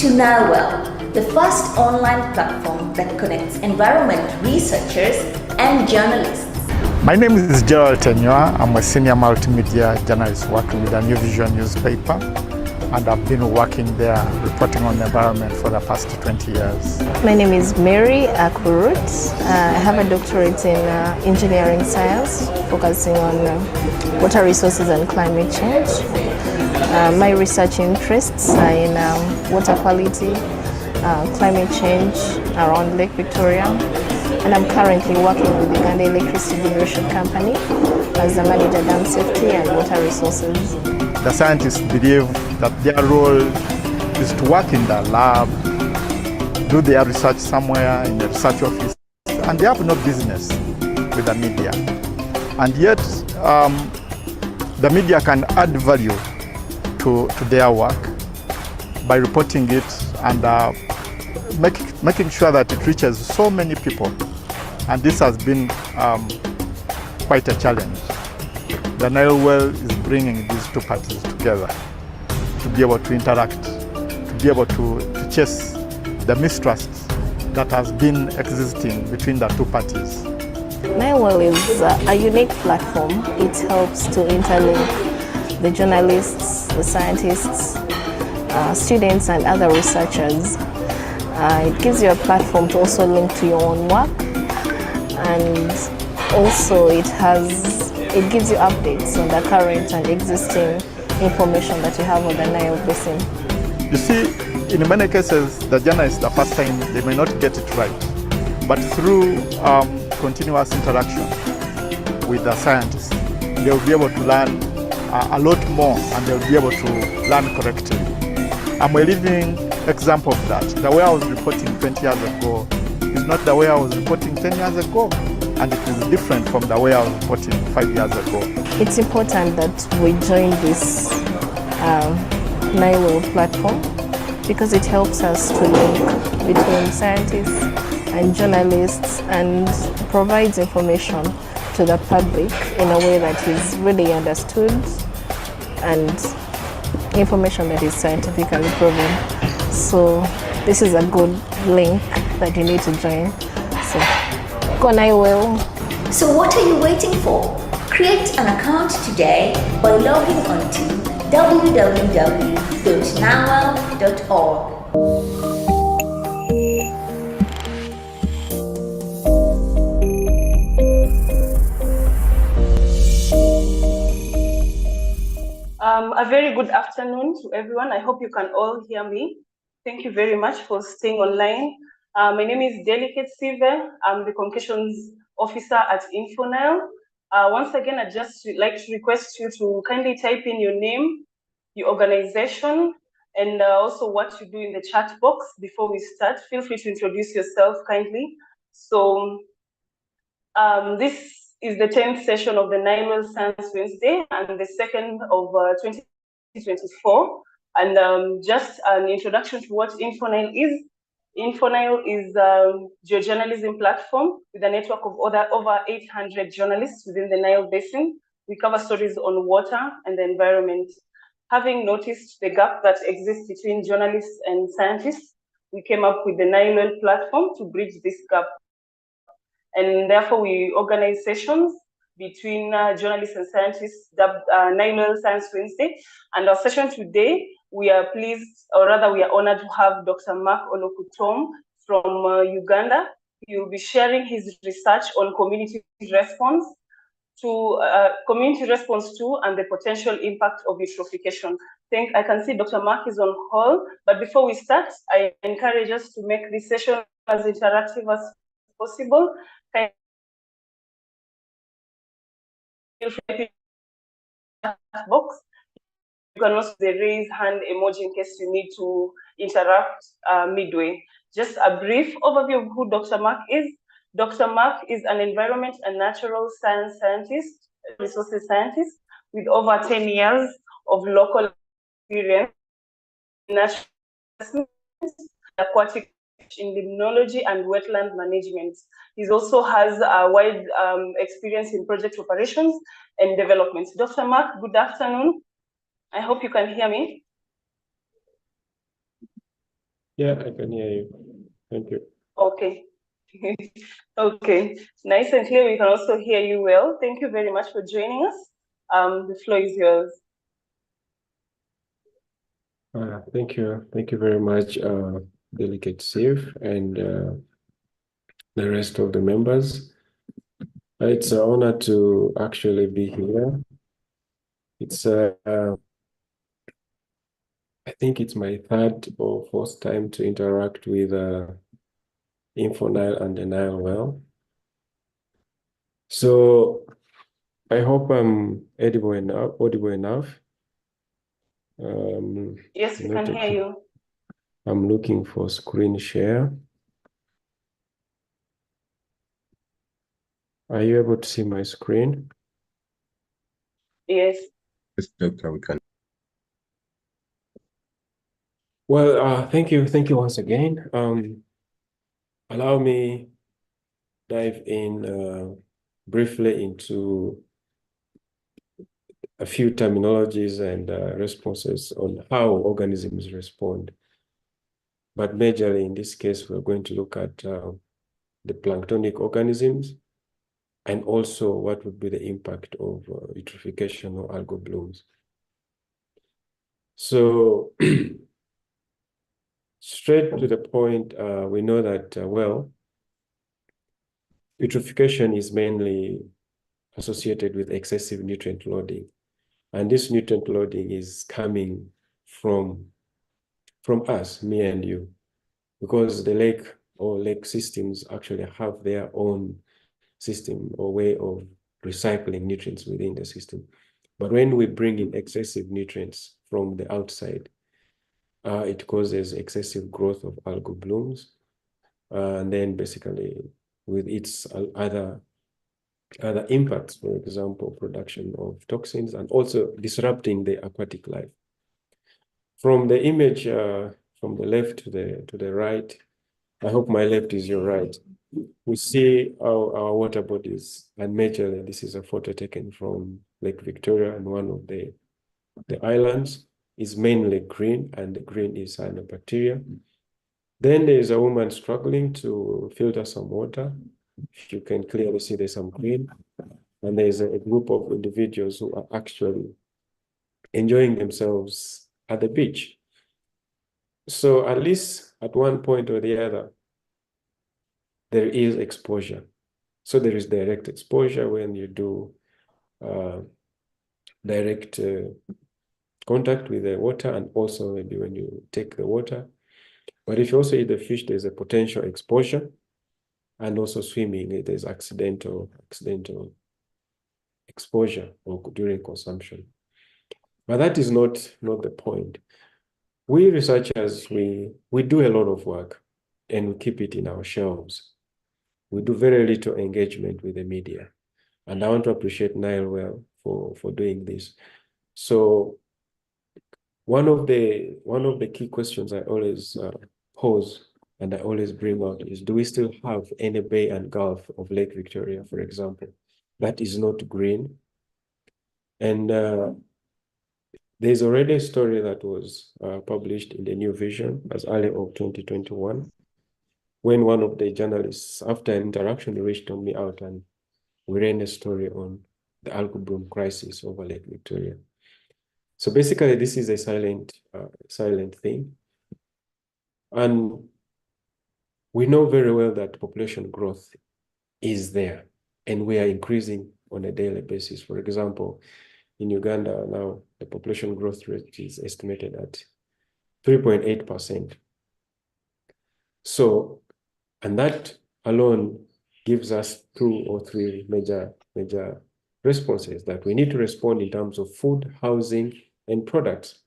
to NILWell, the first online platform that connects environment researchers and journalists. My name is Gerald Tenywa. I'm a senior multimedia journalist working with a New Vision newspaper, and I've been working there reporting on the environment for the past 20 years. My name is Mary Akburut. I have a doctorate in engineering science, focusing on water resources and climate change. My research interests are in water quality, climate change around Lake Victoria, and I'm currently working with the Uganda Electricity Generation Company as the manager dam safety and water resources. The scientists believe that their role is to work in the lab, do their research somewhere in the research office, and they have no business with the media. And yet, the media can add value to their work by reporting it and making sure that it reaches so many people. And this has been quite a challenge. The NILWell is bringing these two parties together to be able to interact, to be able to chase the mistrust that has been existing between the two parties. NILWell is a unique platform. It helps to interlink the journalists, the scientists, students and other researchers. It gives you a platform to also link to your own work, and also it gives you updates on the current and existing information that you have on the Nile Basin. You see, in many cases, the journalists, the first time, they may not get it right, but through continuous interaction with the scientists, they will be able to learn a lot more, and they'll be able to learn correctly. I'm a living example of that. The way I was reporting 20 years ago is not the way I was reporting 10 years ago, and it is different from the way I was reporting 5 years ago. It's important that we join this NILWell platform because it helps us to link between scientists and journalists and provides information to the public in a way that is really understood and information that is scientifically proven. So this is a good link that you need to join. So go NILWell. So what are you waiting for? Create an account today by logging on to www.nilwell.org. A very good afternoon to everyone. I hope you can all hear me. Thank you very much for staying online. My name is Delicate Sive. I'm the Communications Officer at InfoNile. Once again, I'd just like to request you to kindly type in your name, your organization, and also what you do in the chat box before we start. Feel free to introduce yourself kindly. So this is the 10th session of the NILWell Science Wednesday and the second of 2024. And just an introduction to what InfoNile is. InfoNile is a geojournalism platform with a network of over 800 journalists within the Nile Basin. We cover stories on water and the environment. Having noticed the gap that exists between journalists and scientists, we came up with the NILWell platform to bridge this gap. And therefore, we organize sessions between journalists and scientists, dubbed NILWell Science Wednesday. And our session today, we are pleased, or rather we are honored to have Dr. Mark Olokutom from Uganda. He will be sharing his research on community response to and the potential impact of eutrophication. I can see Dr. Mark is on hold, but before we start, I encourage us to make this session as interactive as possible. Box. You can also the raise hand emoji in case you need to interrupt midway. Just a brief overview of who Dr. Mark is. Dr. Mark is an environment and natural science scientist, resources scientist, with over 10 years of local experience in natural aquatic in limnology and wetland management. He also has a wide experience in project operations and development. Dr. Mark, good afternoon. I hope you can hear me. Yeah, I can hear you. Thank you. Okay. Okay. Nice and clear. We can also hear you well. Thank you very much for joining us. The floor is yours. Thank you. Thank you very much, Delegate Steve and the rest of the members. It's an honor to actually be here. It's I think it's my third or fourth time to interact with InfoNile and the Nile Well. So I hope I'm audible enough. Yes, we can hear you. I'm looking for screen share. Are you able to see my screen? Yes. Yes, Doctor, we can. Well, thank you once again. Allow me dive in briefly into a few terminologies and responses on how organisms respond. But majorly in this case, we're going to look at the planktonic organisms and also what would be the impact of eutrophication or algal blooms. So straight to the point, we know that, well, eutrophication is mainly associated with excessive nutrient loading. And this nutrient loading is coming from us, me and you, because the lake or lake systems actually have their own system or way of recycling nutrients within the system. But when we bring in excessive nutrients from the outside, it causes excessive growth of algal blooms. And then basically with its other impacts, for example, production of toxins and also disrupting the aquatic life. From the image from the left to the right, I hope my left is your right, we see our water bodies, and majorly this is a photo taken from Lake Victoria, and one of the islands is mainly green, and the green is cyanobacteria. Then there is a woman struggling to filter some water. You can clearly see there's some green, and there's a group of individuals who are actually enjoying themselves at the beach. So at least at one point or the other, there is exposure. So there is direct exposure when you do direct contact with the water, and also maybe when you take the water. But if you also eat the fish, there's a potential exposure, and also swimming, there's accidental exposure or during consumption. But that is not the point. We researchers, we do a lot of work and we keep it in our shelves. We do very little engagement with the media. And I want to appreciate Nile Well for doing this. So one of the key questions I always pose and I always bring out is, do we still have any bay and gulf of Lake Victoria, for example, that is not green? And there's already a story that was published in the New Vision as early of 2021, when one of the journalists, after an interaction, reached me out and we ran a story on the algal bloom crisis over Lake Victoria. So basically, this is a silent thing. And we know very well that population growth is there, and we are increasing on a daily basis. For example, in Uganda now, the population growth rate is estimated at 3.8%. So, and that alone gives us 2 or 3 major responses that we need to respond in terms of food, housing, and products.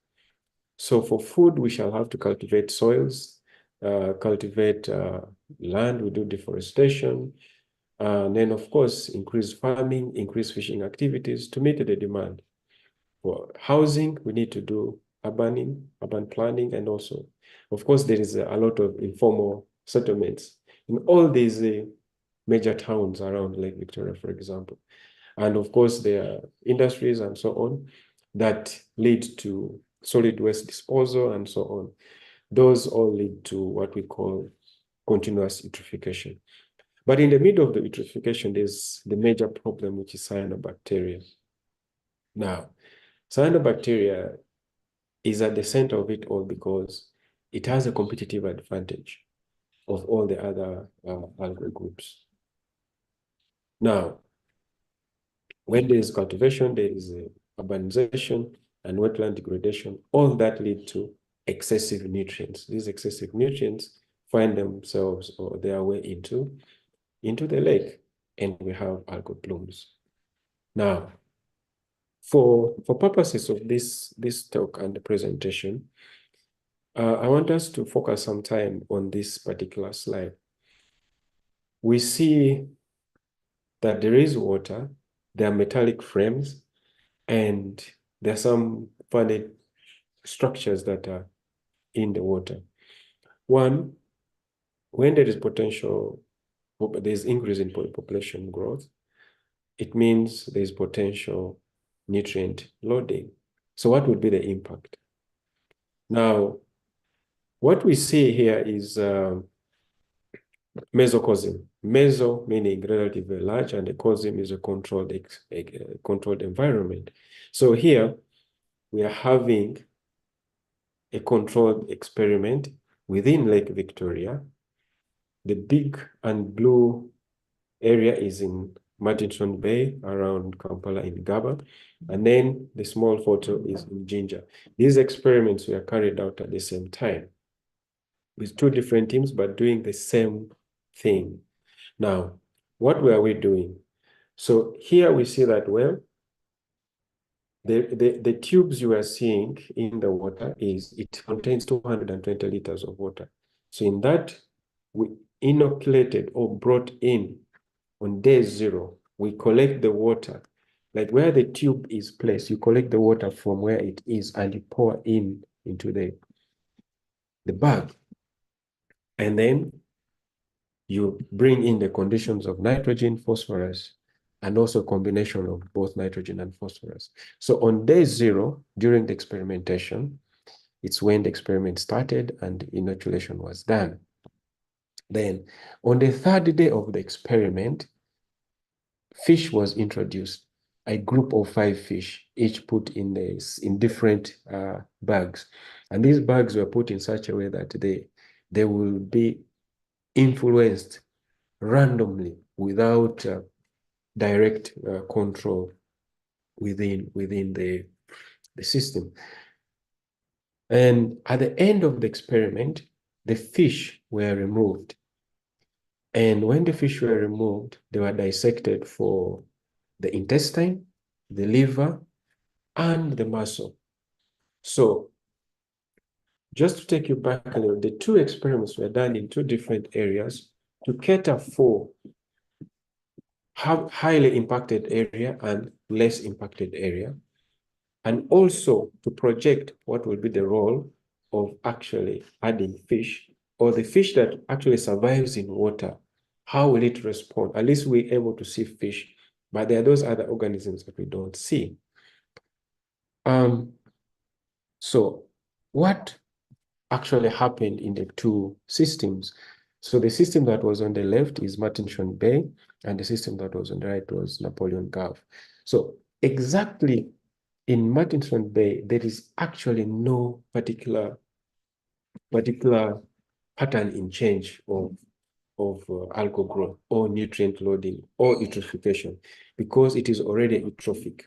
So for food, we shall have to cultivate soils, cultivate land, we do deforestation, and then of course, increase farming, increase fishing activities to meet the demand. For housing, we need to do urban planning, and also, of course, there is a lot of informal settlements in all these major towns around Lake Victoria, for example. And of course, there are industries and so on that lead to solid waste disposal and so on. those all lead to what we call continuous eutrophication. But in the middle of the eutrophication, there's the major problem, which is cyanobacteria. Now, cyanobacteria is at the center of it all because it has a competitive advantage of all the other algal groups. Now, when there is cultivation, there is urbanization and wetland degradation, all that lead to excessive nutrients. These excessive nutrients find themselves or their way into the lake, and we have algal blooms. Now, for purposes of this talk and the presentation, I want us to focus some time on this particular slide. We see that there is water, there are metallic frames, and there are some funny structures that are in the water. One, when there is potential, there's increase in population growth, it means there's potential nutrient loading. So what would be the impact? Now, what we see here is mesocosm. Meso meaning relatively large, and the cosm is a controlled environment. So here we are having a controlled experiment within Lake Victoria. The big and blue area is in Murchison Bay around Kampala in Gaba, and then the small photo is in Jinja. These experiments were carried out at the same time with two different teams, but doing the same thing. Now, what were we doing? So here we see that, well, the tubes you are seeing in the water it contains 220 liters of water. So in that, we inoculated or brought in on day 0, we collect the water, like where the tube is placed, you collect the water from where it is and you pour into the bag. And then you bring in the conditions of nitrogen, phosphorus, and also a combination of both nitrogen and phosphorus. So on day 0, during the experimentation, it's when the experiment started and inoculation was done. Then on the 3rd day of the experiment, fish was introduced, a group of 5 fish, each put in different bags. And these bags were put in such a way that they will be influenced randomly without direct control within the system. And at the end of the experiment, the fish were removed. And when the fish were removed, they were dissected for the intestine, the liver, and the muscle. So just to take you back a little, the 2 experiments were done in 2 different areas to cater for highly impacted area and less impacted area, and also to project what will be the role of actually adding fish, or the fish that actually survives in water. How will it respond? At least we're able to see fish, but there are those other organisms that we don't see. So what actually happened in the 2 systems? So the system that was on the left is Murchison Bay, and the system that was on the right was Napoleon Gulf. So exactly in Murchison Bay, there is actually no particular pattern in change of algal growth or nutrient loading or eutrophication, because it is already eutrophic.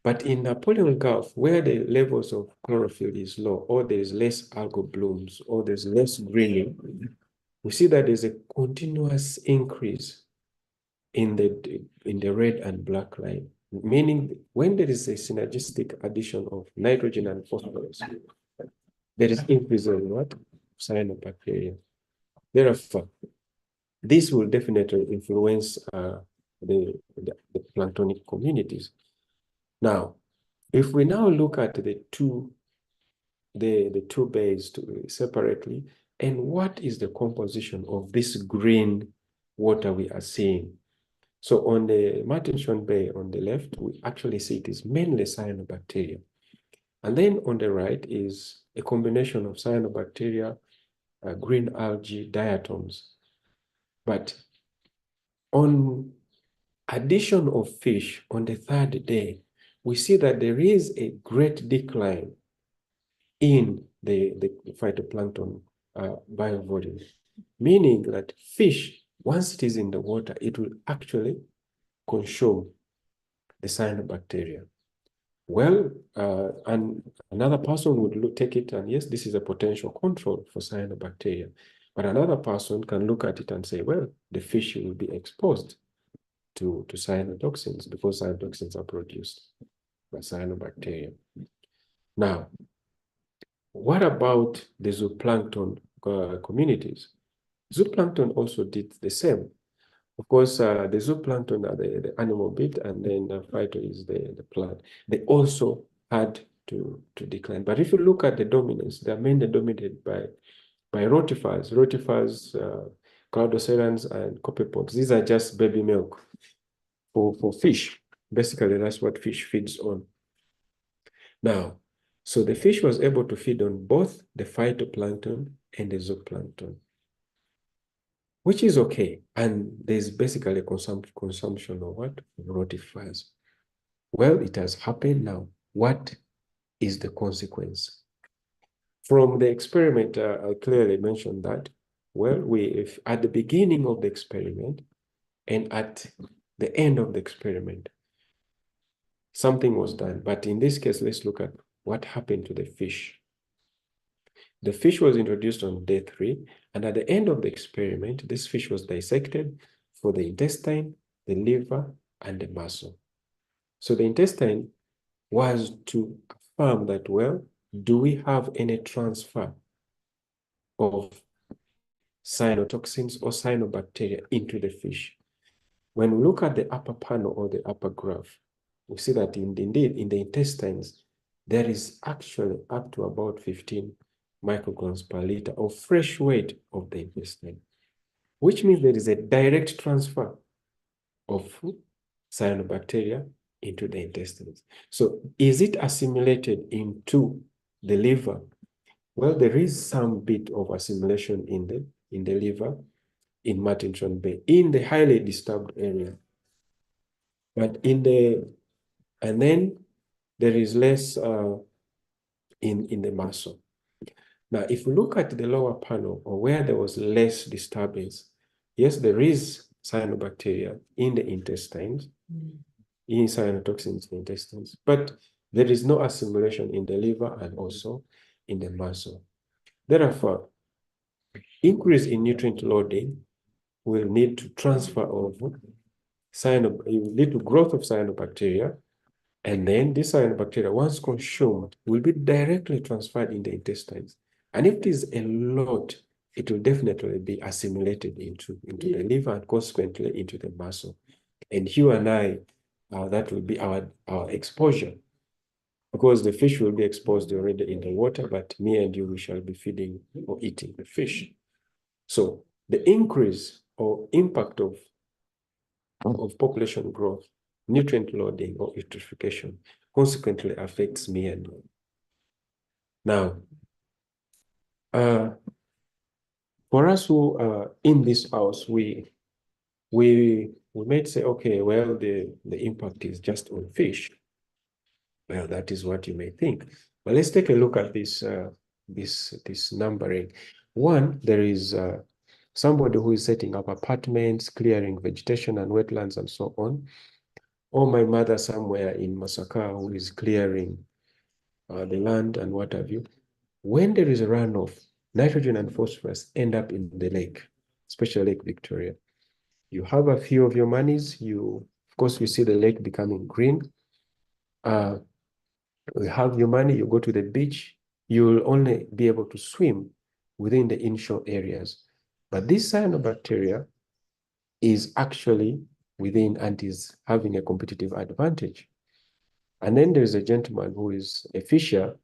But in Napoleon Gulf, where the levels of chlorophyll is low, or there is less algal blooms, or there's less greening, we see that there's a continuous increase in the red and black line, meaning when there is a synergistic addition of nitrogen and phosphorus, there is increase in what? Cyanobacteria. Therefore, this will definitely influence the planktonic communities. Now, if we now look at the two bays separately, and what is the composition of this green water we are seeing? So on the Murchison Bay on the left, we actually see it is mainly cyanobacteria. And then on the right is a combination of cyanobacteria, green algae, diatoms. But on addition of fish on the third day, we see that there is a great decline in the phytoplankton biovolume, meaning that fish, once it is in the water, it will actually consume the cyanobacteria. Well, and another person would take it and yes, this is a potential control for cyanobacteria. But another person can look at it and say, well, the fish will be exposed to cyanotoxins because cyanotoxins are produced by cyanobacteria. Now, what about the zooplankton communities? Zooplankton also did the same. Of course, the zooplankton are the animal bit, and then the phyto is the plant. They also had to decline. But if you look at the dominance, they are mainly dominated by rotifers, cladocerians, and copepod. These are just baby milk for fish. Basically, that's what fish feeds on. Now, so the fish was able to feed on both the phytoplankton and the zooplankton, which is okay. And there's basically a consumption of what? Rotifers. Well, it has happened now. What is the consequence? From the experiment, I clearly mentioned that, well, if at the beginning of the experiment and at the end of the experiment, something was done. But in this case, let's look at what happened to the fish. The fish was introduced on day 3, and at the end of the experiment, this fish was dissected for the intestine, the liver, and the muscle. So the intestine was to affirm that, well, do we have any transfer of cyanotoxins or cyanobacteria into the fish? When we look at the upper panel or the upper graph, we see that indeed in the intestines, there is actually up to about 15 micrograms per liter of fresh weight of the intestine, which means there is a direct transfer of cyanobacteria into the intestines. So is it assimilated into the liver? Well, there is some bit of assimilation in the liver, in Martinson Bay, in the highly disturbed area. But and then there is less in the muscle. Now, if we look at the lower panel, or where there was less disturbance, yes, there is cyanobacteria in the intestines, in cyanotoxins in the intestines, but there is no assimilation in the liver and also in the muscle. Therefore, increase in nutrient loading will lead to transfer of lead to growth of cyanobacteria, and then this cyanobacteria, once consumed, will be directly transferred in the intestines. And if it is a lot, it will definitely be assimilated into the liver and consequently into the muscle. And you and I, that will be our exposure, because the fish will be exposed already in the water, but me and you, we shall be feeding or eating the fish. So the increase or impact of population growth, nutrient loading, or eutrophication consequently affects me and you. Now, for us who are in this house, we might say, okay, well, the impact is just on fish. Well, that is what you may think. But let's take a look at this this numbering. One, there is somebody who is setting up apartments, clearing vegetation and wetlands and so on. Or my mother somewhere in Masaka who is clearing the land and what have you. When there is a runoff, nitrogen and phosphorus end up in the lake, especially Lake Victoria. You have a few of your monies, of course, you see the lake becoming green. You have your money, you go to the beach, you will only be able to swim within the inshore areas. But this cyanobacteria is actually within and is having a competitive advantage. And then there's a gentleman who is a fisher.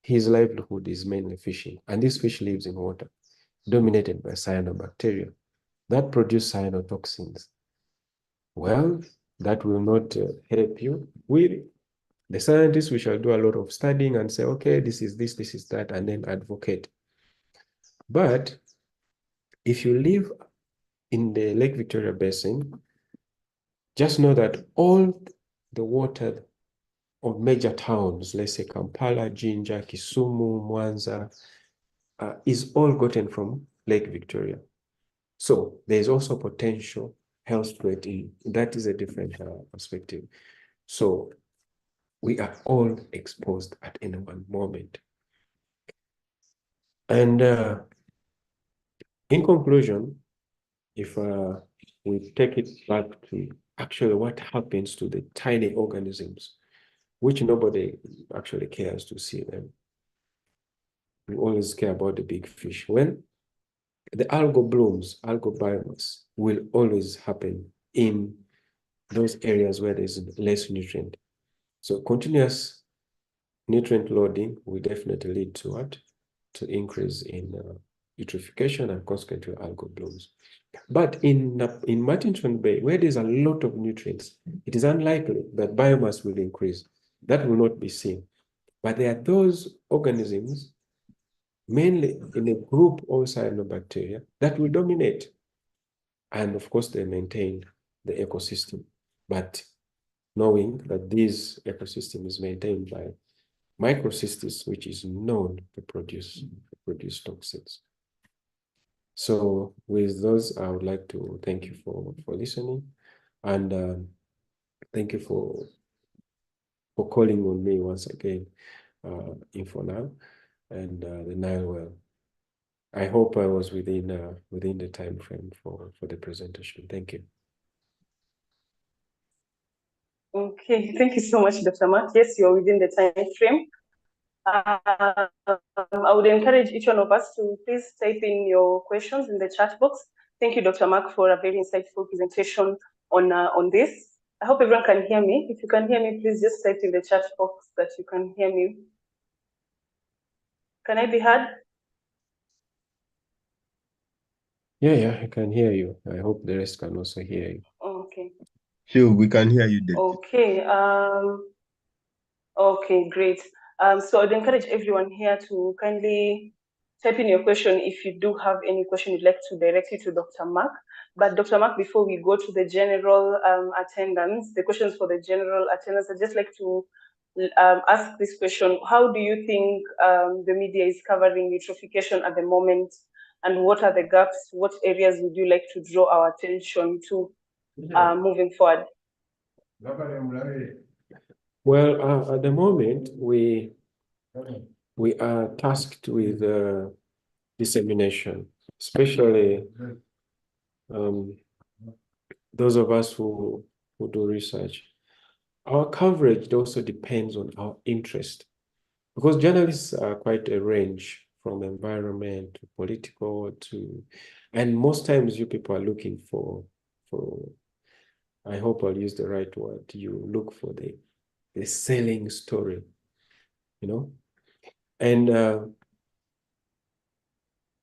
His livelihood is mainly fishing, and this fish lives in water, dominated by cyanobacteria that produce cyanotoxins. Well, that will not help you. The scientists, we shall do a lot of studying and say, okay, this is that, and then advocate. But if you live in the Lake Victoria Basin, just know that all the water of major towns, let's say Kampala, Jinja, Kisumu, Mwanza, is all gotten from Lake Victoria. So there's also potential health threat in that is a different perspective. So we are all exposed at any one moment. And in conclusion, if we take it back to actually what happens to the tiny organisms, which nobody actually cares to see them. We always care about the big fish. When the algal blooms, algal biomass will always happen in those areas where there's less nutrient. So continuous nutrient loading will definitely lead to what? To increase in eutrophication and consequently algal blooms. But in Martinson Bay, where there's a lot of nutrients, it is unlikely that biomass will increase. That will not be seen. But there are those organisms, mainly in a group of cyanobacteria, that will dominate. And of course, they maintain the ecosystem. But knowing that this ecosystem is maintained by microcystis, which is known to produce toxins. So with those, I would like to thank you for listening, and thank you for calling on me once again, InfoNow and the Nile Well. I hope I was within the time frame for the presentation. Thank you. Okay, thank you so much, Dr. Mark. Yes, you're within the time frame. I would encourage each one of us to please type in your questions in the chat box. Thank you, Dr. Mark, for a very insightful presentation on this. I hope everyone can hear me. If you can hear me, please just type in the chat box that you can hear me. Can I be heard? Yeah, I can hear you. I hope the rest can also hear you. Okay. Sure, we can hear you, David. Okay. Okay, great. So I'd encourage everyone here to kindly type in your question if you do have any question you'd like to direct it to Dr. Mark. But Dr. Mark, before we go to the general attendance, the questions for the general attendance, I'd just like to ask this question. How do you think the media is covering eutrophication at the moment? And what are the gaps? What areas would you like to draw our attention to moving forward? Well, at the moment, we are tasked with dissemination, especially those of us who do research. Our coverage also depends on our interest, because journalists are quite a range from environment to political to, and most times you people are looking for, I hope I'll use the right word, you look for the selling story, you know? And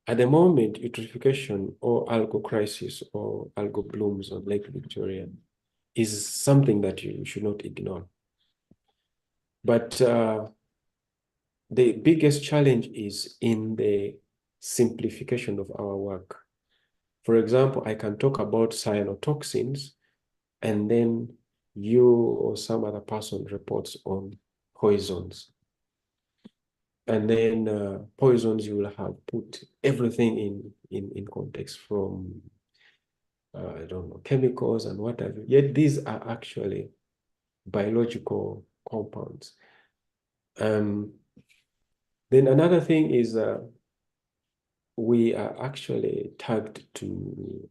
at the moment, eutrophication or algal crisis or algal blooms on Lake Victoria is something that you should not ignore. But the biggest challenge is in the simplification of our work. For example, I can talk about cyanotoxins, and then you or some other person reports on poisons. And then poisons, you will have put everything in context from, I don't know, chemicals and what have you. Yet these are actually biological compounds. Then another thing is we are actually tagged to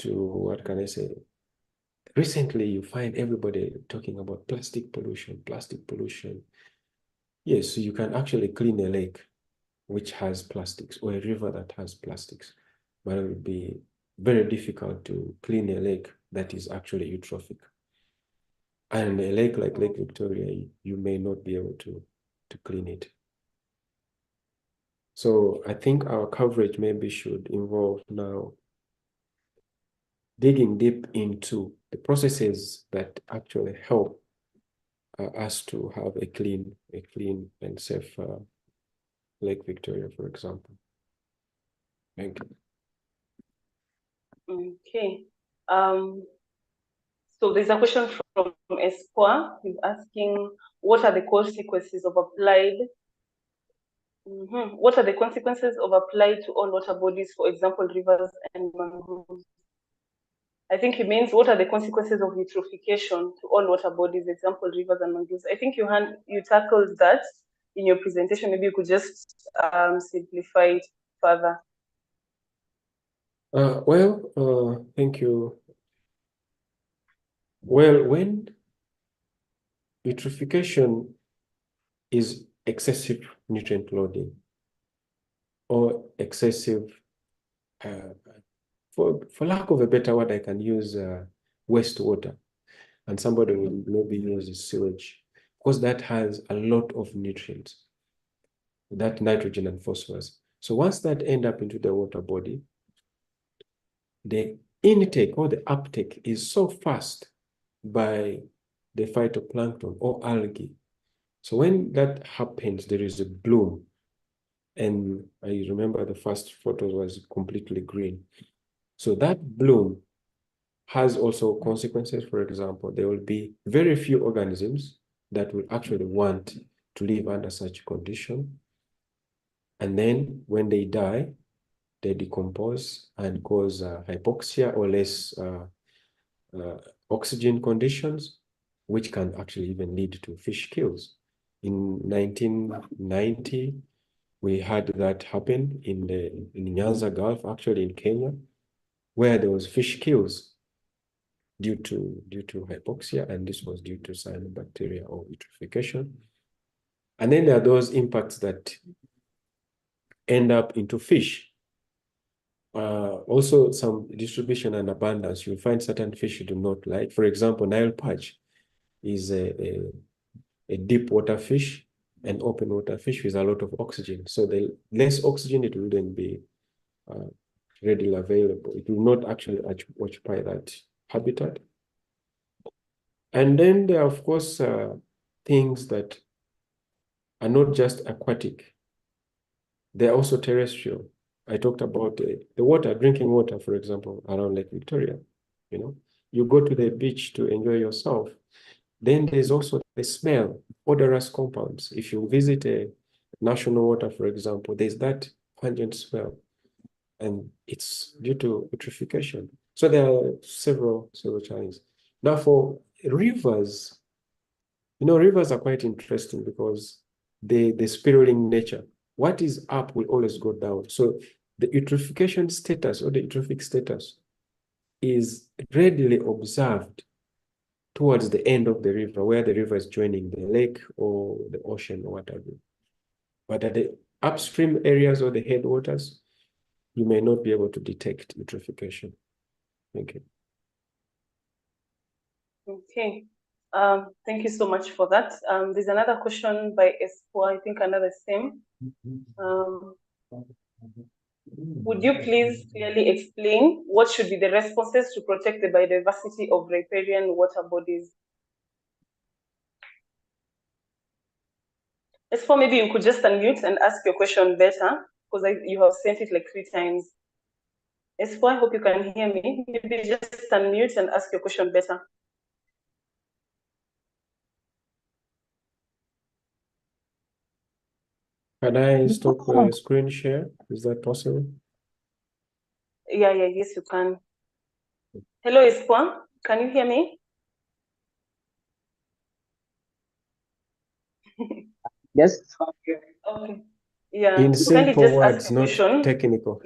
what can I say? Recently, you find everybody talking about plastic pollution. Yes, so you can actually clean a lake which has plastics or a river that has plastics, but it would be very difficult to clean a lake that is actually eutrophic. And a lake like Lake Victoria, you may not be able to clean it. So I think our coverage maybe should involve now digging deep into the processes that actually help us to have a clean and safe Lake Victoria, for example. Thank you. Okay. So there's a question from Espoir. He's asking, what are the consequences of applied? What are the consequences of applied to all water bodies, for example, rivers and mangroves? I think he means what are the consequences of eutrophication to all water bodies, example, rivers and mangroves. I think you tackled that in your presentation. Maybe you could just simplify it further. Thank you. Well, when eutrophication is excessive nutrient loading or excessive, for lack of a better word, I can use wastewater, and somebody will maybe use sewage, because that has a lot of nutrients, that nitrogen and phosphorus. So once that end up into the water body, the intake or the uptake is so fast by the phytoplankton or algae. So when that happens, there is a bloom. And I remember the first photo was completely green. So that bloom has also consequences. For example, there will be very few organisms that will actually want to live under such condition. And then when they die, they decompose and cause hypoxia or less oxygen conditions, which can actually even lead to fish kills. In 1990, we had that happen in Nyanza Gulf, actually in Kenya, where there was fish kills due to hypoxia, and this was due to cyanobacteria or eutrophication. And then there are those impacts that end up into fish. Also some distribution and abundance. You'll find certain fish you do not like. For example, Nile perch is a deep water fish, an open water fish with a lot of oxygen. So the less oxygen, it wouldn't be readily available. It will not actually occupy that habitat. And then there are, of course, things that are not just aquatic. They're also terrestrial. I talked about the water, drinking water, for example, around Lake Victoria. You go to the beach to enjoy yourself. Then there's also the smell, odorous compounds. If you visit a national water, for example, there's that pungent smell, and it's due to eutrophication. So there are several challenges. Now for rivers, rivers are quite interesting because the spiraling nature. What is up will always go down. So the eutrophication status or the eutrophic status is readily observed towards the end of the river, where the river is joining the lake or the ocean or whatever. But at the upstream areas or the headwaters, you may not be able to detect eutrophication. Thank you. Okay. Thank you so much for that. There's another question by Espoir, I think another same. Would you please clearly explain what should be the responses to protect the biodiversity of riparian water bodies? Espoir, maybe you could just unmute and ask your question better, because you have sent it like 3 times. Espoir, I hope you can hear me. Maybe just unmute and ask your question better. Can I stop screen share? Is that possible? Yes, you can. Hello, Espoir. Can you hear me? Yes. Okay. Yeah. In simple just words, ask a not question. technical.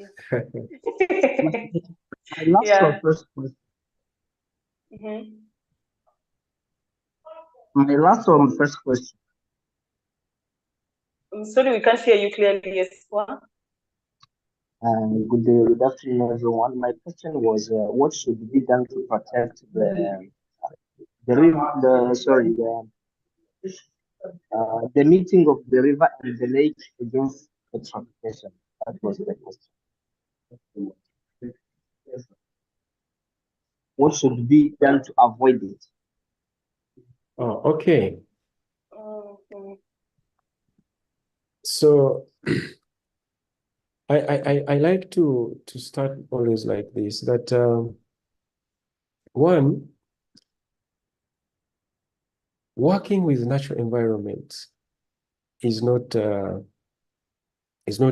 My last one first question. My last one first question. I'm sorry, we can't hear you clearly, Espoir. Good afternoon, everyone. My question was, what should be done to protect the meeting of the river and the lake against eutrophication? That was the question. What should be done to avoid it? Oh, okay. So I like to start always like this, that one, working with natural environments is not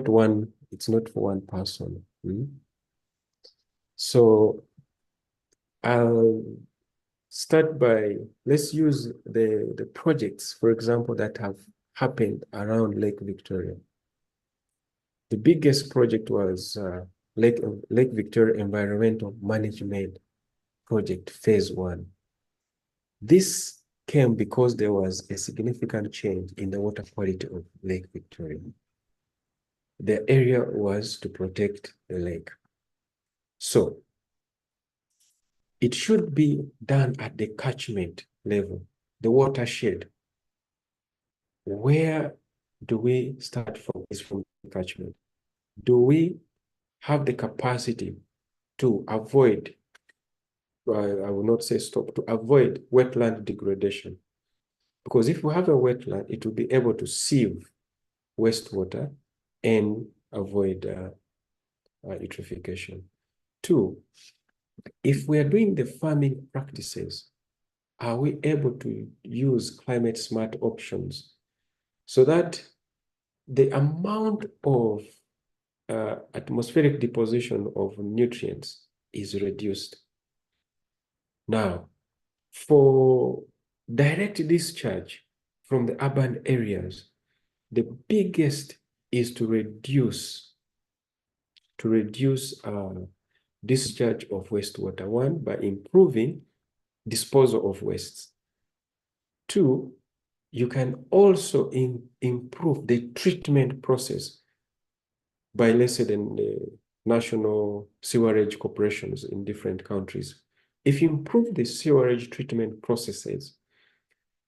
one, it's not for one person. So I'll start by, let's use the projects, for example, that have happened around Lake Victoria. The biggest project was Lake Victoria Environmental Management Project Phase 1. This came because there was a significant change in the water quality of Lake Victoria. The area was to protect the lake. So it should be done at the catchment level, the watershed. Where do we start from? Is from the catchment. Do we have the capacity to avoid, I will not say stop, to avoid wetland degradation? Because if we have a wetland, it will be able to sieve wastewater and avoid eutrophication. Two, if we are doing the farming practices, are we able to use climate smart options so that the amount of atmospheric deposition of nutrients is reduced? Now, for direct discharge from the urban areas, the biggest is to reduce discharge of wastewater. One, by improving disposal of wastes. Two, you can also improve the treatment process by, let's say, the national sewerage corporations in different countries. If you improve the sewerage treatment processes,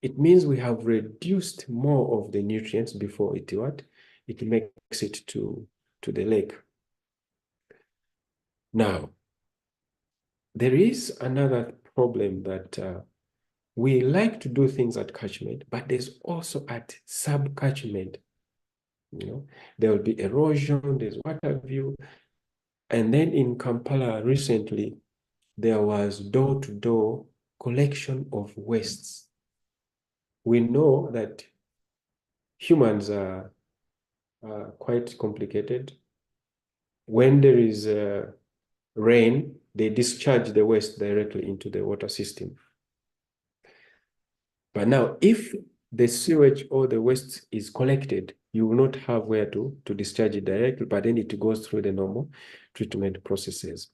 it means we have reduced more of the nutrients before it makes it to the lake. Now, there is another problem that we like to do things at catchment, but there's also at sub-catchment. There will be erosion, there's water view. And then in Kampala recently, there was door-to-door collection of wastes. We know that humans are quite complicated. When there is rain, they discharge the waste directly into the water system. But now, if the sewage or the waste is collected, you will not have where to discharge it directly, but then it goes through the normal treatment processes.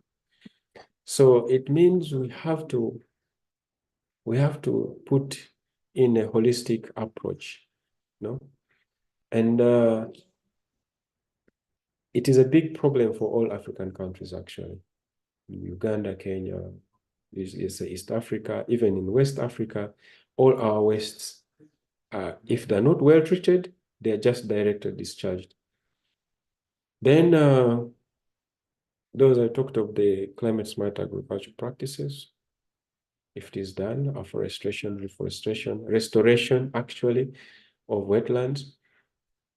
So it means we have to put in a holistic approach, and it is a big problem for all African countries, actually. Uganda, Kenya, East Africa, even in West Africa, all our wastes, if they're not well treated, they're just directly discharged. Then those I talked of the climate smart agriculture practices. If it is done, afforestation, reforestation, restoration actually of wetlands.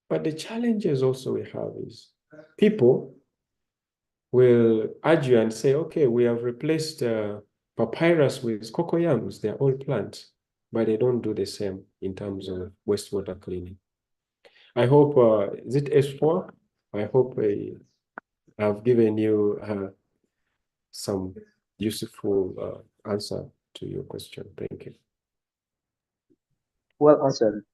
But the challenges also we have is people will argue and say, okay, we have replaced papyrus with cocoyams, they're all plants, but they don't do the same in terms of wastewater cleaning. I hope, is it S4? I hope I've given you some useful answer to your question. Thank you. Well answered.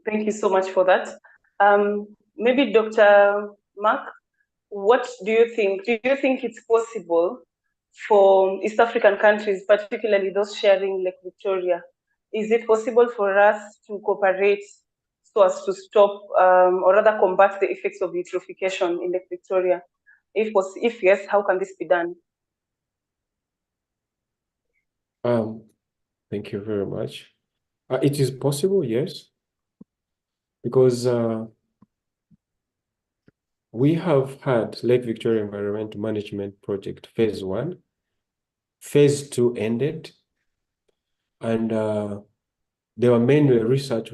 Thank you so much for that. Maybe Dr. Mark, what do you think? Do you think it's possible for East African countries, particularly those sharing Lake Victoria? Is it possible for us to cooperate so as to stop or rather combat the effects of eutrophication in Lake Victoria? If yes, how can this be done? Thank you very much. It is possible, yes, because we have had Lake Victoria Environmental Management Project Phase 1. Phase 2 ended. And they were mainly research.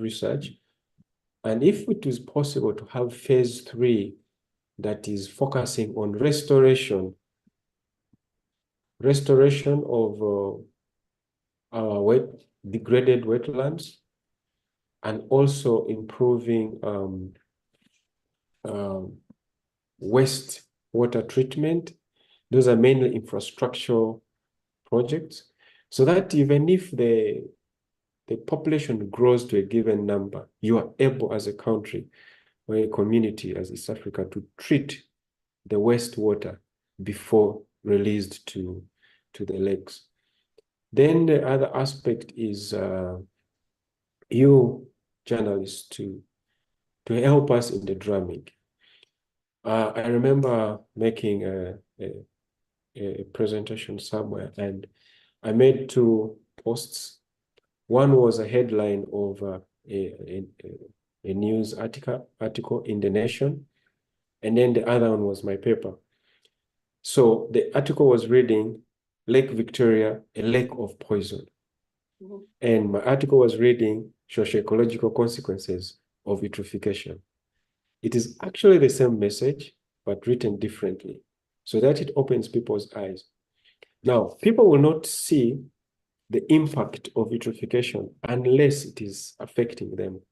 And if it is possible to have phase 3 that is focusing on restoration of our degraded wetlands, and also improving waste water treatment. Those are mainly infrastructural projects, so that even if the population grows to a given number, you are able as a country or a community as East Africa to treat the wastewater before released to the lakes. Then the other aspect is you journalists to help us in the drumming. I remember making a presentation somewhere, and I made 2 posts. One was a headline of a news article in The Nation, and then the other one was my paper. So the article was reading Lake Victoria, a lake of poison. Mm-hmm. And my article was reading socio-ecological consequences of eutrophication. It is actually the same message, but written differently, so that it opens people's eyes. Now, people will not see the impact of eutrophication unless it is affecting them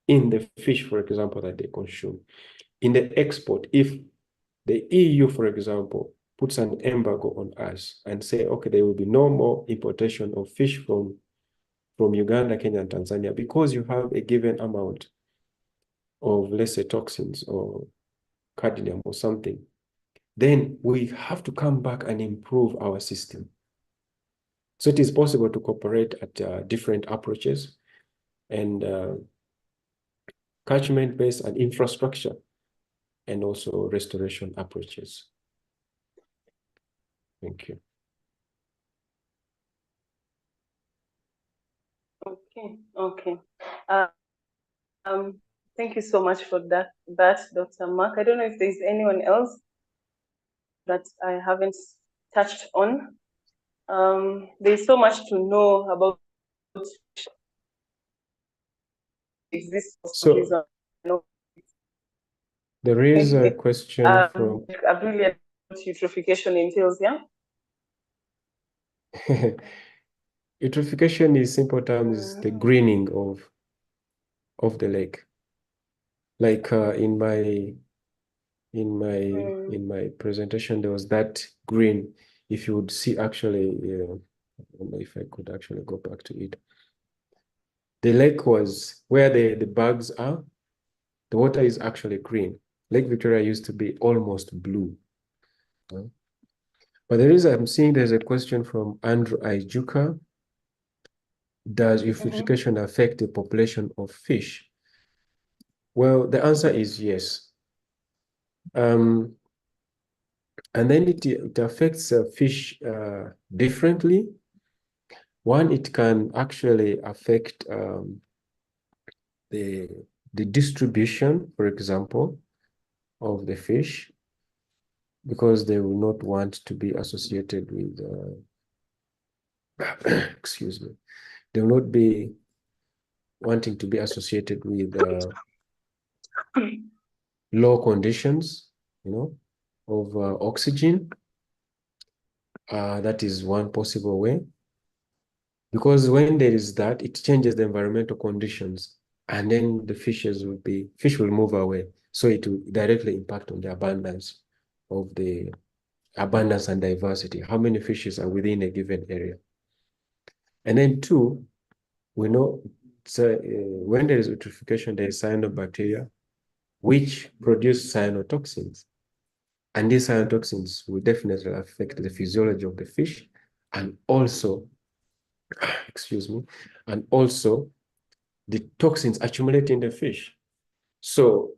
in the fish, for example, that they consume. In the export, if the EU, for example, puts an embargo on us and say, okay, there will be no more importation of fish from Uganda, Kenya, and Tanzania, because you have a given amount of, let's say, toxins or cadmium or something, then we have to come back and improve our system. So it is possible to cooperate at different approaches, and catchment-based and infrastructure, and also restoration approaches. Thank you. Okay. Thank you so much for that, Dr. Mark. I don't know if there's anyone else that I haven't touched on. There's so much to know about existence. So there is a question from I've really what eutrophication entails, yeah? Eutrophication in simple terms, the greening of the lake. Like in my presentation, there was that green. If you would see, actually, I don't know if I could actually go back to it. The lake was where the bugs are. The water is actually green. Lake Victoria used to be almost blue. But I'm seeing there's a question from Andrew Ijuka. Does eutrophication affect the population of fish? Well, the answer is yes. And then it affects fish differently. One, it can actually affect the distribution, for example, of the fish, because they will not want to be associated with, excuse me, they will not be wanting to be associated with low conditions, of oxygen. That is one possible way, because when there is that, it changes the environmental conditions, and then the fish will move away. So it will directly impact on the abundance and diversity. How many fishes are within a given area? And then 2, we know when there is eutrophication, there is cyanobacteria, which produce cyanotoxins. And these cyanotoxins will definitely affect the physiology of the fish, and also, and also the toxins accumulate in the fish. So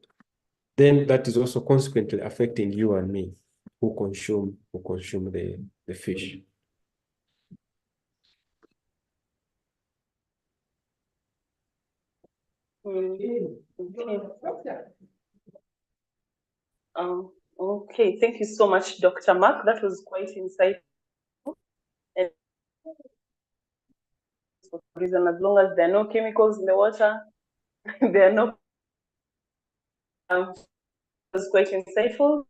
then that is also consequently affecting you and me who consume the fish. Okay, thank you so much, Dr. Mark. That was quite insightful. And for a reason. As long as there are no chemicals in the water, there are no it was quite insightful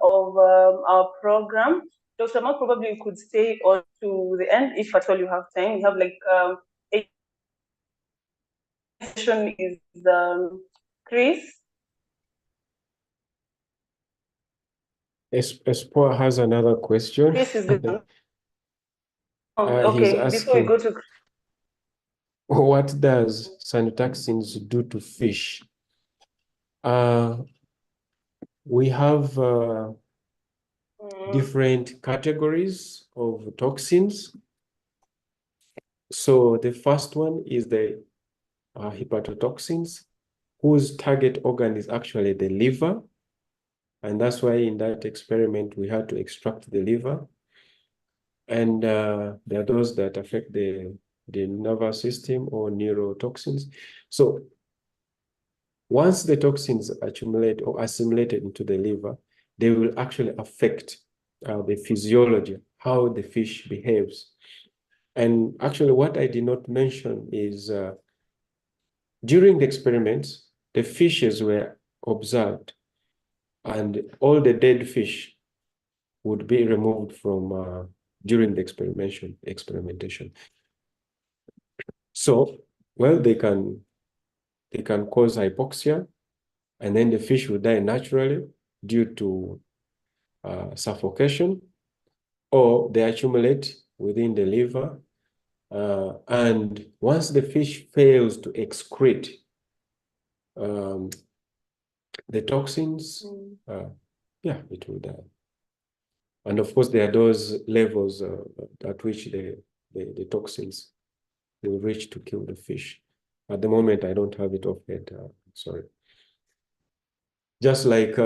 of our program. Dr. Mark, probably you could stay on to the end if at all you have time. We have like a session is Chris. Espoir has another question. Chris is good. He's Okay, before we asking, go to what does Sanitaxins do to fish? We have different categories of toxins. So the first one is the hepatotoxins, whose target organ is actually the liver. And that's why in that experiment, we had to extract the liver. And there are those that affect the nervous system or neurotoxins. So once the toxins accumulate or assimilated into the liver, they will actually affect the physiology, how the fish behaves. And actually what I did not mention is during the experiments, the fishes were observed and all the dead fish would be removed from during the experimentation. So, well, they can cause hypoxia, and then the fish will die naturally due to suffocation, or they accumulate within the liver. And once the fish fails to excrete the toxins, yeah, it will die. And of course, there are those levels at which the toxins will reach to kill the fish. At the moment, I don't have it offhand, sorry. Just like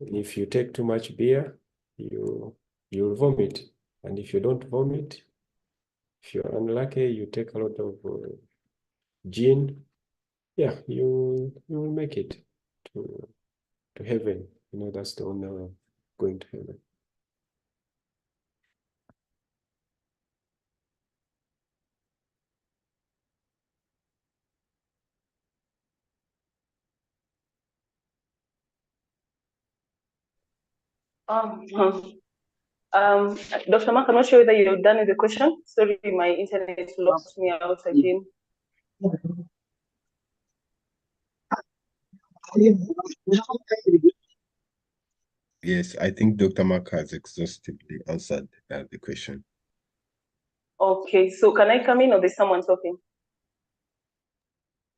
if you take too much beer, you'll vomit. And if you don't vomit, if you're unlucky, you take a lot of gin, yeah, you will make it to heaven. You know, that's the only way of going to heaven. Dr. Mark, I'm not sure whether you're done with the question. Sorry, my internet locked me out again. Yes, I think Dr. Mark has exhaustively answered the question. Okay, so can I come in or there's someone talking?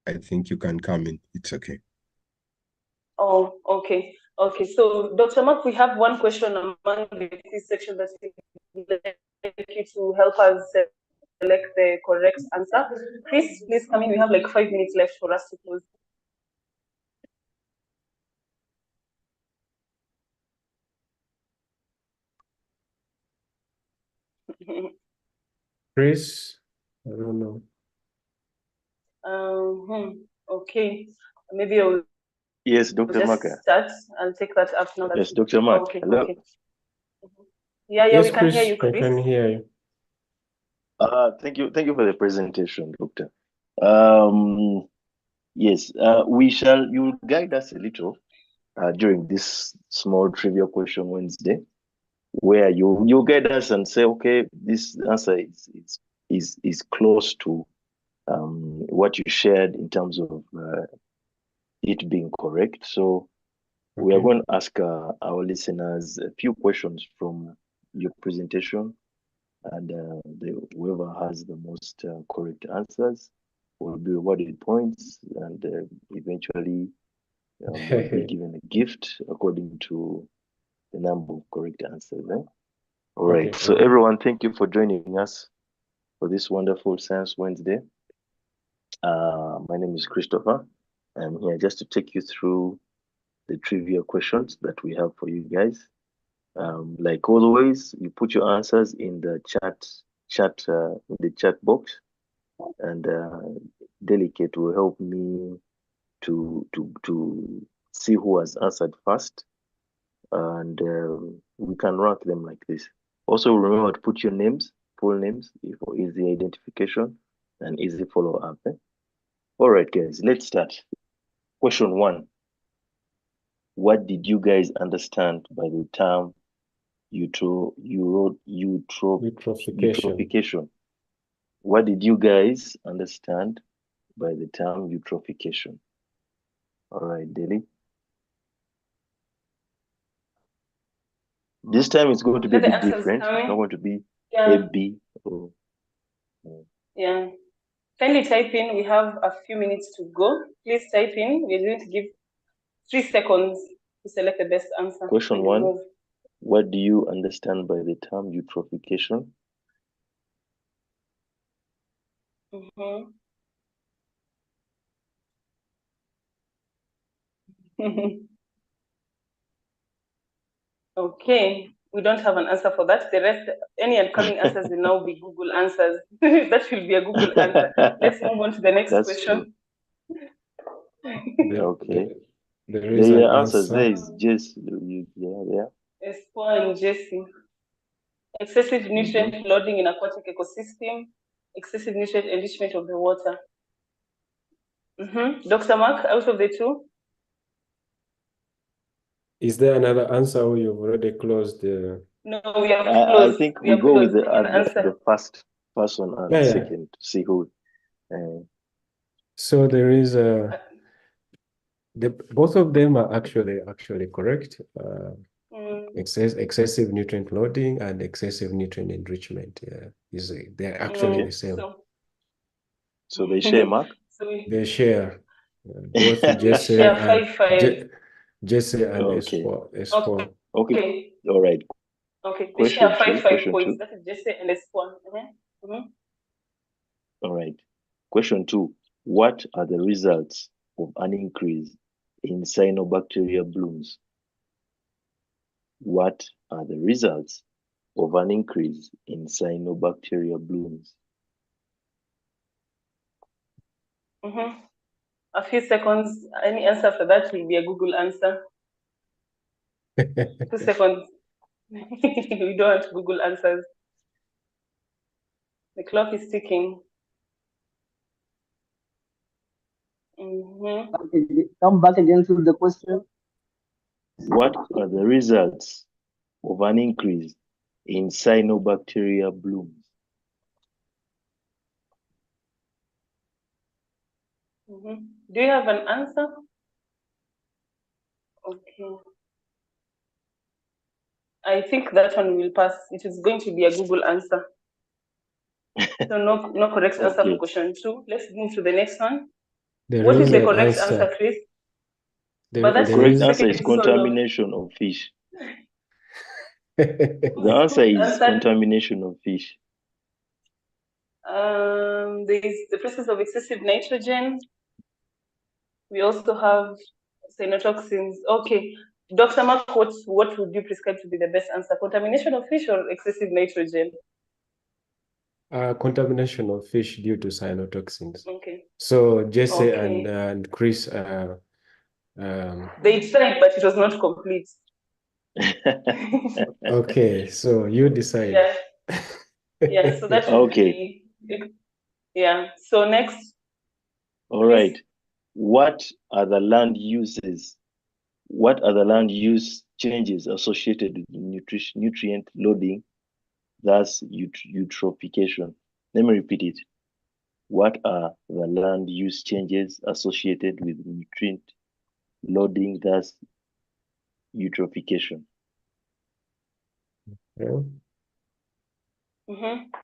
I think you can come in. It's okay. Oh, okay. Okay, so Dr. Mark, we have one question among this section that we'd like you to help us select the correct answer. Chris, please come in. We have like 5 minutes left for us to close. Chris, I don't know. Okay, maybe I'll Yes, Dr. just Maka. start. I'll take that up now. Yes, Dr. Mark. Okay, Hello. okay. Yeah, Yes, we can hear you, Chris. I can hear you. Thank you for the presentation, Doctor. Yes, you'll guide us a little during this small trivia question Wednesday, where you guide us and say, okay, this answer is close to what you shared in terms of it being correct. So we are going to ask our listeners a few questions from your presentation, and whoever has the most correct answers will be rewarded points, and eventually will be given a gift according to the number of correct answers. All right. So everyone, thank you for joining us for this wonderful Science Wednesday. My name is Christopher. I'm here just to take you through the trivia questions that we have for you guys. Like always, you put your answers in the chat box, and Delicate will help me to see who has answered first, and we can rank them like this. Also remember to put your names, full names, for easy identification and easy follow-up. All right, guys, let's start. Question 1. What did you guys understand by the term eutrophication? What did you guys understand by the term eutrophication? All right, Deli. This time it's going to be a bit different. It's not going to be A, B, or... Yeah. Kindly type in. We have a few minutes to go. Please type in. We're going to give 3 seconds to select the best answer. Question 1. What do you understand by the term eutrophication? Okay, we don't have an answer for that. The rest, any upcoming answers will now be Google answers. That will be a Google answer. Let's move on to the next question. Okay. There is an answer. There is Jess. Yeah. Espoir and Jesse. Excessive nutrient loading in aquatic ecosystem. Excessive nutrient enrichment of the water. Dr. Mark, out of the 2? Is there another answer or you've already closed the... No, we have closed. I think we go with the first person and second to see who. So there is both of them are actually correct. Excessive nutrient loading and excessive nutrient enrichment. They're actually the same. So they share, Mark? They share. Both Jesse and S4. Okay. All right. Okay. They share 5 points. That is Jesse and S4. All right. Question 2. What are the results of an increase in cyanobacteria blooms? What are the results of an increase in cyanobacteria blooms? A few seconds. Any answer for that will be a Google answer. 2 seconds. We don't want Google answers. The clock is ticking. Come back again to the question. What are the results of an increase in cyanobacteria blooms? Do you have an answer? Okay. I think that one will pass. It is going to be a Google answer. So no correct answer for question 2. Let's move to the next one. What is the correct answer, Chris? The correct answer is contamination of fish. The answer is contamination of fish. There is the presence of excessive nitrogen. We also have cyanotoxins. Okay, Dr. Mark, what would you prescribe to be the best answer? Contamination of fish or excessive nitrogen? Contamination of fish due to cyanotoxins. Okay. So Jesse and Chris they tried, but it was not complete. Okay, so you decide. Yeah, so that would be, so next. All right. What are the land uses? What are the land use changes associated with nutrient loading, thus eutrophication? Let me repeat it. What are the land use changes associated with nutrient loading, thus eutrophication?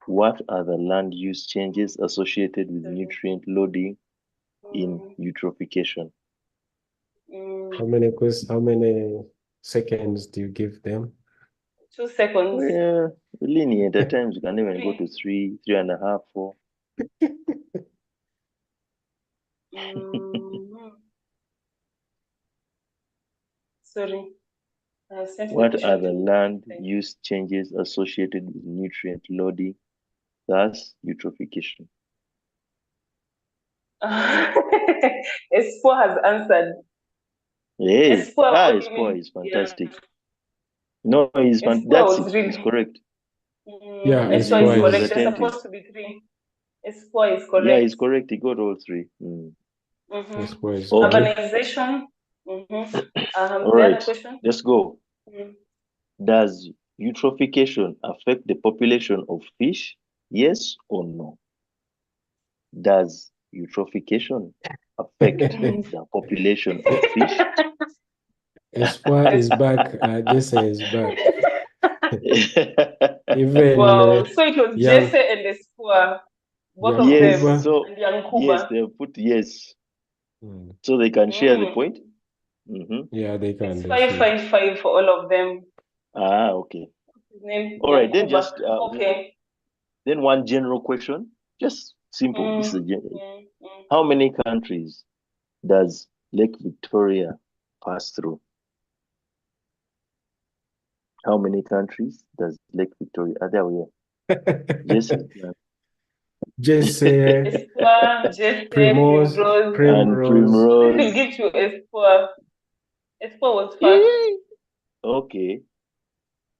What are the land use changes associated with nutrient loading in eutrophication? How many seconds do you give them? 2 seconds. Yeah, lenient. At times you can even go to 3, 3.5, 4. Sorry. What are the land use changes associated with nutrient loading, thus eutrophication? S4 has answered. Yes, S4 is fantastic. No, that's correct. Yeah, S4 is He was correct. There's attentive. supposed to be 3. S4 is correct. Yeah, he's correct. He got all 3. S4 is Okay. correct. Urbanization. All The right, other question. let's go. Mm. Does eutrophication affect the population of fish? Yes or no? Does eutrophication affect the population of fish? S4 is back. Jesse is back. Even Wow, so it was young, Jesse and S4, both of yes, them, so and Yankuba. yes, they put yes, Mm, so they can share the Mm. point. yeah, they can. It's They 5, should. 5, 5 for all of them. Ah, okay. His name All right, then Yankuba. just Okay. then one general question, just simple. This is general. Mm. How many countries does Lake Victoria pass through? How many countries does Lake Victoria? There we are. Jesse, S4, Jesse, Primrose, Primrose. and Primrose. We'll Primrose. give to S4. S4 was first. Okay.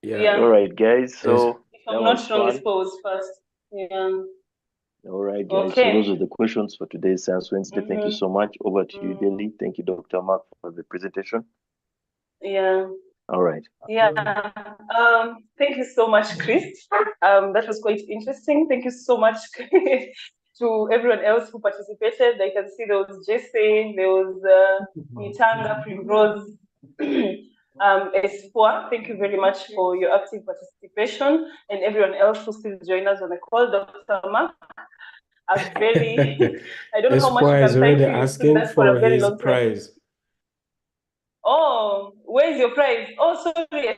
Yeah. All right, guys. So If that I'm was not wrong, fun. S4 was first. Yeah. All right, guys. So Okay. those are the questions for today's Science Wednesday. Thank you so much. Over to you, Delhi. Thank you, Dr. Mark, for the presentation. Yeah. All right. Yeah. Thank you so much, Chris. That was quite interesting. Thank you so much to everyone else who participated. I can see there was Jesse, there was Nitanga, Primrose, S4. Thank you very much for your active participation, and everyone else who still join us on the call. Dr. Mark, I don't know how much S4 you is can already thank you. You've asking that for for a very his long time. prize. Oh, where's your prize? Oh, sorry,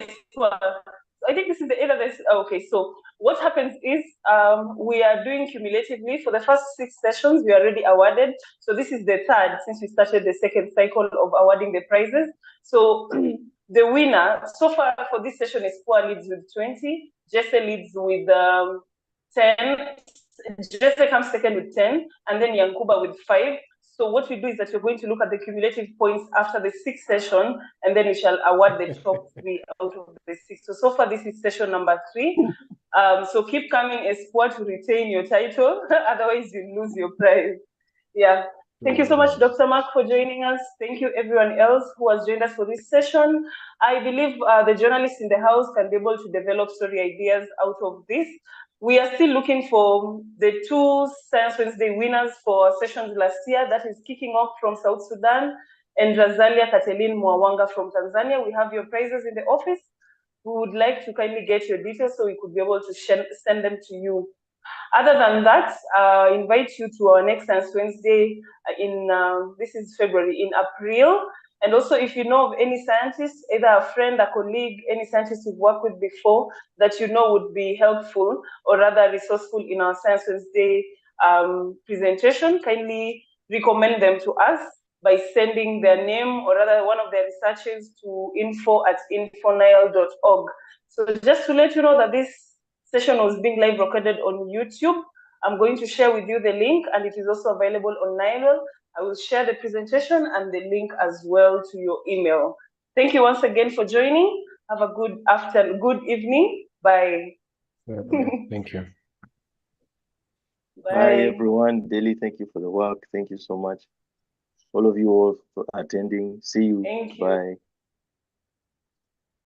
I think this is the end of this. Okay, so what happens is we are doing cumulatively for the first 6 sessions. We are already awarded. So this is the 3rd since we started the 2nd cycle of awarding the prizes. So the winner so far for this session is Poa leads with 20. Jesse leads with 10. Jesse comes second with 10, and then Yankuba with 5. So what we do is that we're going to look at the cumulative points after the 6th session, and then we shall award the top 3 out of the 6. So far, this is session number 3. So keep coming S4 to retain your title, otherwise you lose your prize. Yeah. Thank you so much, Dr. Mark, for joining us. Thank you, everyone else who has joined us for this session. I believe the journalists in the house can be able to develop story ideas out of this. We are still looking for the 2 Science Wednesday winners for sessions last year. That is kicking off from South Sudan and Razalia Katelin Mwawanga from Tanzania. We have your prizes in the office. We would like to kindly get your details so we could be able to send them to you. Other than that, I invite you to our next Science Wednesday this is February, in April. And also, if you know of any scientists, either a friend, a colleague, any scientist you've worked with before that you know would be helpful or rather resourceful in our Science Wednesday presentation, kindly recommend them to us by sending their name or rather one of their researches to info@infonile.org. So just to let you know that this session was being live recorded on YouTube. I'm going to share with you the link, and it is also available on Nile. I will share the presentation and the link as well to your email. Thank you once again for joining. Have a good afternoon, good evening. Bye. Thank you. Bye, everyone. Delhi, thank you for the work. Thank you so much. All of you all for attending. See you. Thank you. Bye.